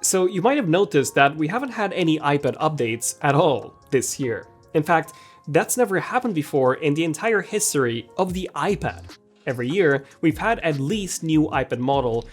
So you might have noticed that we haven't had any iPad updates at all this year. In fact, that's never happened before in the entire history of the iPad. Every year, we've had at least new iPad model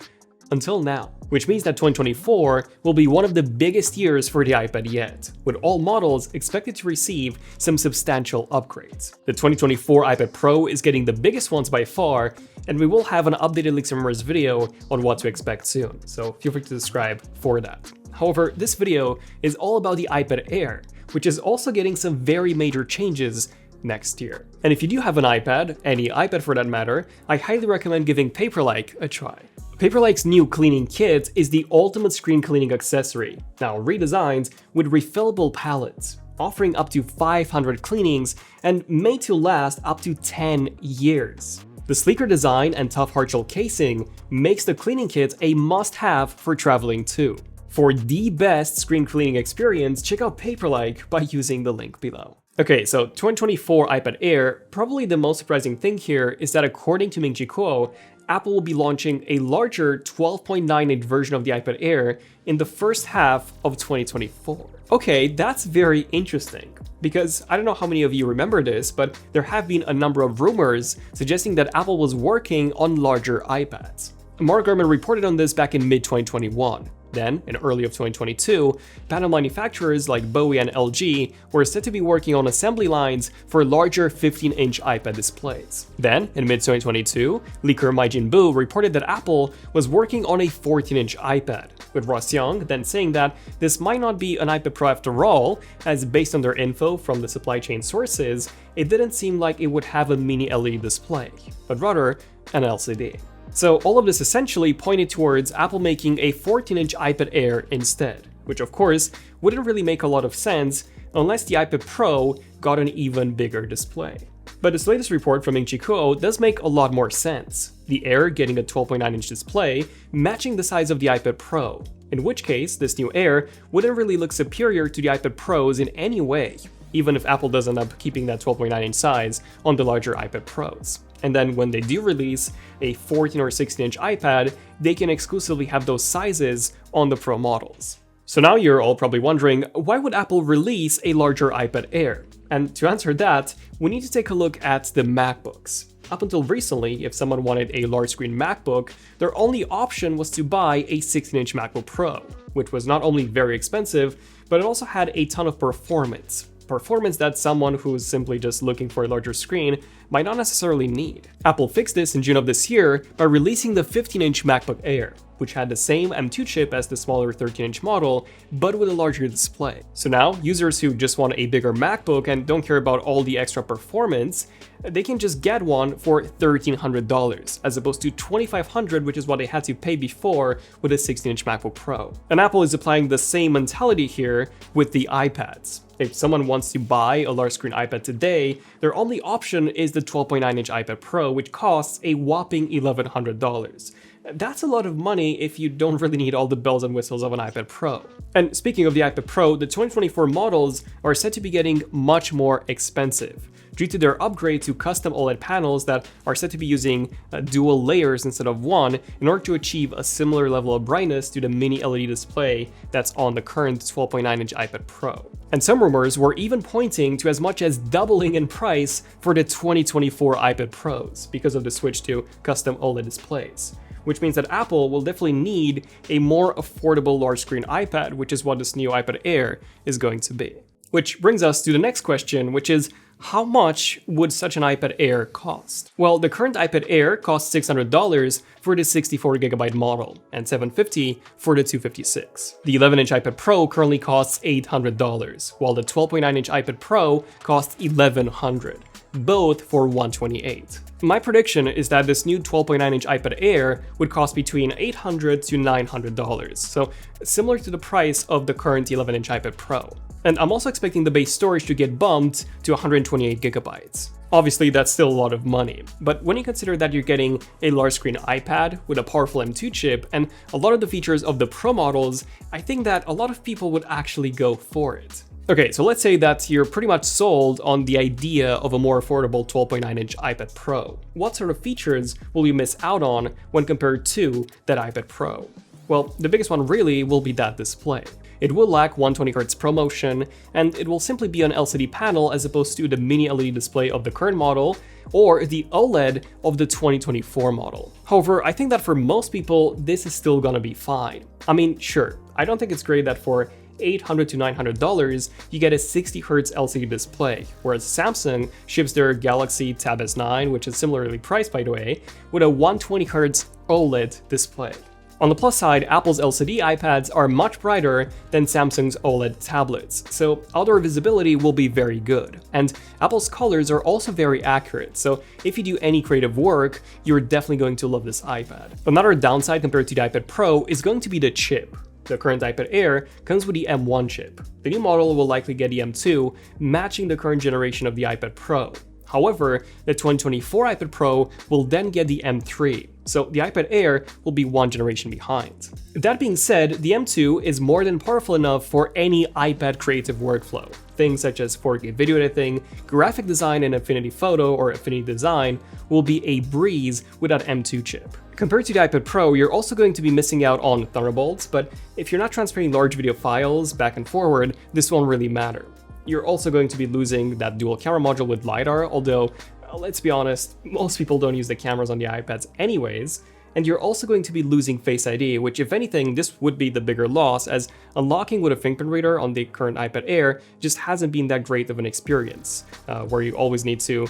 until now, which means that 2024 will be one of the biggest years for the iPad yet, with all models expected to receive some substantial upgrades. The 2024 iPad Pro is getting the biggest ones by far, and we will have an updated Leaks and Rumors video on what to expect soon, so feel free to subscribe for that. However, this video is all about the iPad Air, which is also getting some very major changes next year. And if you do have an iPad, any iPad for that matter, I highly recommend giving Paperlike a try. Paperlike's new cleaning kit is the ultimate screen cleaning accessory, now redesigned with refillable palettes, offering up to 500 cleanings and made to last up to 10 years. The sleeker design and tough hard shell casing makes the cleaning kit a must-have for traveling too. For the best screen cleaning experience, check out Paperlike by using the link below. Okay, so 2024 iPad Air, probably the most surprising thing here is that according to Ming-Chi Kuo, Apple will be launching a larger 12.9-inch version of the iPad Air in the first half of 2024. Okay, that's very interesting, because I don't know how many of you remember this, but there have been a number of rumors suggesting that Apple was working on larger iPads. Mark Gurman reported on this back in mid-2021. Then, in early of 2022, panel manufacturers like Bowie and LG were said to be working on assembly lines for larger 15-inch iPad displays. Then, in mid-2022, leaker Maijin Bu reported that Apple was working on a 14-inch iPad, with Ross Young then saying that this might not be an iPad Pro after all, as based on their info from the supply chain sources, it didn't seem like it would have a mini LED display, but rather an LCD. So all of this essentially pointed towards Apple making a 14-inch iPad Air instead, which of course wouldn't really make a lot of sense unless the iPad Pro got an even bigger display. But this latest report from Ming-Chi Kuo does make a lot more sense, the Air getting a 12.9-inch display matching the size of the iPad Pro, in which case this new Air wouldn't really look superior to the iPad Pros in any way, even if Apple does end up keeping that 12.9-inch size on the larger iPad Pros. And then when they do release a 14 or 16-inch iPad, they can exclusively have those sizes on the Pro models. So now you're all probably wondering, why would Apple release a larger iPad Air? And to answer that, we need to take a look at the MacBooks. Up until recently, if someone wanted a large screen MacBook, their only option was to buy a 16-inch MacBook Pro, which was not only very expensive, but it also had a ton of performance that someone who's simply just looking for a larger screen might not necessarily need. Apple fixed this in June of this year by releasing the 15-inch MacBook Air, which had the same M2 chip as the smaller 13-inch model, but with a larger display. So now, users who just want a bigger MacBook and don't care about all the extra performance, they can just get one for $1,300, as opposed to $2,500, which is what they had to pay before with a 16-inch MacBook Pro. And Apple is applying the same mentality here with the iPads. If someone wants to buy a large screen iPad today, their only option is the 12.9-inch iPad Pro, which costs a whopping $1,100. That's a lot of money if you don't really need all the bells and whistles of an iPad Pro. And speaking of the iPad Pro, the 2024 models are said to be getting much more expensive due to their upgrade to custom OLED panels that are said to be using dual layers instead of one in order to achieve a similar level of brightness to the mini LED display that's on the current 12.9-inch iPad Pro. And some rumors were even pointing to as much as doubling in price for the 2024 iPad Pros because of the switch to custom OLED displays, which means that Apple will definitely need a more affordable large screen iPad, which is what this new iPad Air is going to be. Which brings us to the next question, which is, how much would such an iPad Air cost? Well, the current iPad Air costs $600 for the 64GB model and $750 for the 256. The 11-inch iPad Pro currently costs $800, while the 12.9-inch iPad Pro costs $1,100, both for $128. My prediction is that this new 12.9-inch iPad Air would cost between $800 to $900, so similar to the price of the current 11-inch iPad Pro. And I'm also expecting the base storage to get bumped to 128GB. Obviously, that's still a lot of money, but when you consider that you're getting a large screen iPad with a powerful M2 chip and a lot of the features of the Pro models, I think that a lot of people would actually go for it. Okay, so let's say that you're pretty much sold on the idea of a more affordable 12.9-inch iPad Pro. What sort of features will you miss out on when compared to that iPad Pro? Well, the biggest one really will be that display. It will lack 120Hz ProMotion, and it will simply be an LCD panel as opposed to the mini LED display of the current model, or the OLED of the 2024 model. However, I think that for most people, this is still gonna be fine. I mean, sure, I don't think it's great that for $800 to $900, you get a 60Hz LCD display, whereas Samsung ships their Galaxy Tab S9, which is similarly priced by the way, with a 120Hz OLED display. On the plus side, Apple's LCD iPads are much brighter than Samsung's OLED tablets, so outdoor visibility will be very good. And Apple's colors are also very accurate, so if you do any creative work, you're definitely going to love this iPad. Another downside compared to the iPad Pro is going to be the chip. The current iPad Air comes with the M1 chip. The new model will likely get the M2, matching the current generation of the iPad Pro. However, the 2024 iPad Pro will then get the M3, so the iPad Air will be one generation behind. That being said, the M2 is more than powerful enough for any iPad creative workflow. Things such as 4K video editing, graphic design, and Affinity Photo or Affinity Design will be a breeze with that M2 chip. Compared to the iPad Pro, you're also going to be missing out on Thunderbolts, but if you're not transferring large video files back and forward, this won't really matter. You're also going to be losing that dual camera module with LiDAR, although, let's be honest, most people don't use the cameras on the iPads anyways, and you're also going to be losing Face ID, which if anything, this would be the bigger loss, as unlocking with a fingerprint reader on the current iPad Air just hasn't been that great of an experience, where you always need to,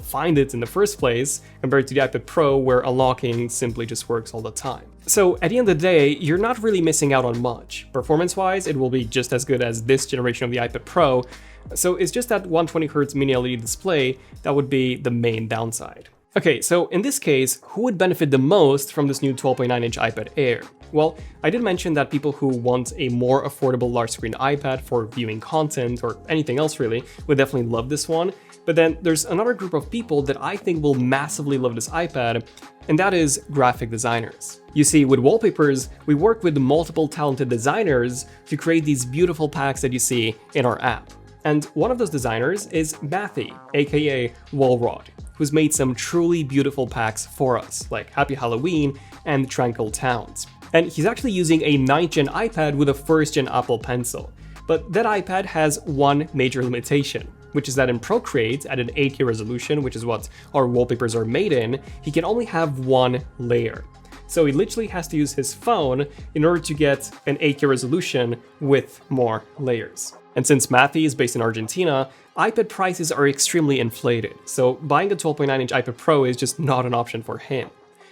find it in the first place, compared to the iPad Pro, where unlocking simply just works all the time. So at the end of the day, you're not really missing out on much. Performance-wise, it will be just as good as this generation of the iPad Pro, so it's just that 120Hz mini LED display that would be the main downside. Okay, so in this case, who would benefit the most from this new 12.9-inch iPad Air? Well, I did mention that people who want a more affordable large-screen iPad for viewing content or anything else really would definitely love this one, but then there's another group of people that I think will massively love this iPad, and that is graphic designers. You see, with wallpapers, we work with multiple talented designers to create these beautiful packs that you see in our app. And one of those designers is Maty, aka Wallrod, who's made some truly beautiful packs for us, like Happy Halloween and Tranquil Towns. And he's actually using a 9th gen iPad with a 1st gen Apple Pencil. But that iPad has one major limitation, which is that in Procreate, at an 8K resolution, which is what our wallpapers are made in, he can only have one layer. So he literally has to use his phone in order to get an 8K resolution with more layers. And since Maty is based in Argentina, iPad prices are extremely inflated, so buying a 12.9-inch iPad Pro is just not an option for him.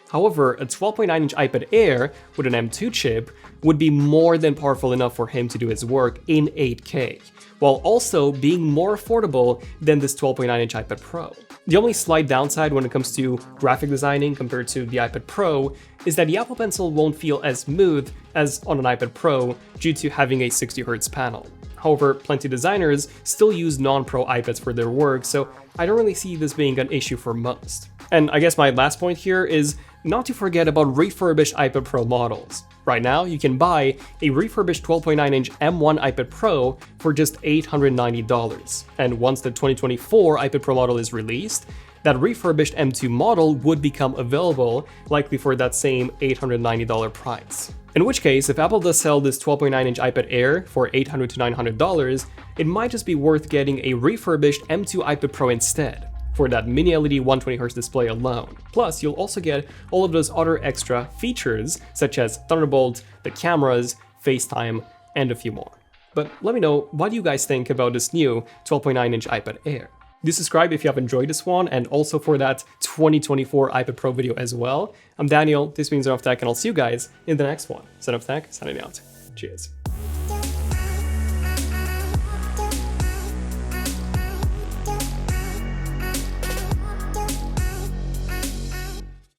However, a 12.9-inch iPad Air with an M2 chip would be more than powerful enough for him to do his work in 8K, while also being more affordable than this 12.9-inch iPad Pro. The only slight downside when it comes to graphic designing compared to the iPad Pro is that the Apple Pencil won't feel as smooth as on an iPad Pro due to having a 60Hz panel. However, plenty of designers still use non-pro iPads for their work, so I don't really see this being an issue for most. And I guess my last point here is not to forget about refurbished iPad Pro models. Right now, you can buy a refurbished 12.9-inch M1 iPad Pro for just $890. And once the 2024 iPad Pro model is released, that refurbished M2 model would become available, likely for that same $890 price. In which case, if Apple does sell this 12.9-inch iPad Air for $800 to $900, it might just be worth getting a refurbished M2 iPad Pro instead, for that mini LED 120Hz display alone. Plus, you'll also get all of those other extra features, such as Thunderbolt, the cameras, FaceTime, and a few more. But let me know, what do you guys think about this new 12.9-inch iPad Air? Do subscribe if you have enjoyed this one, and also for that 2024 iPad Pro video as well. I'm Daniel, this has been ZONEofTECH, and I'll see you guys in the next one. ZONEofTECH, signing out. Cheers.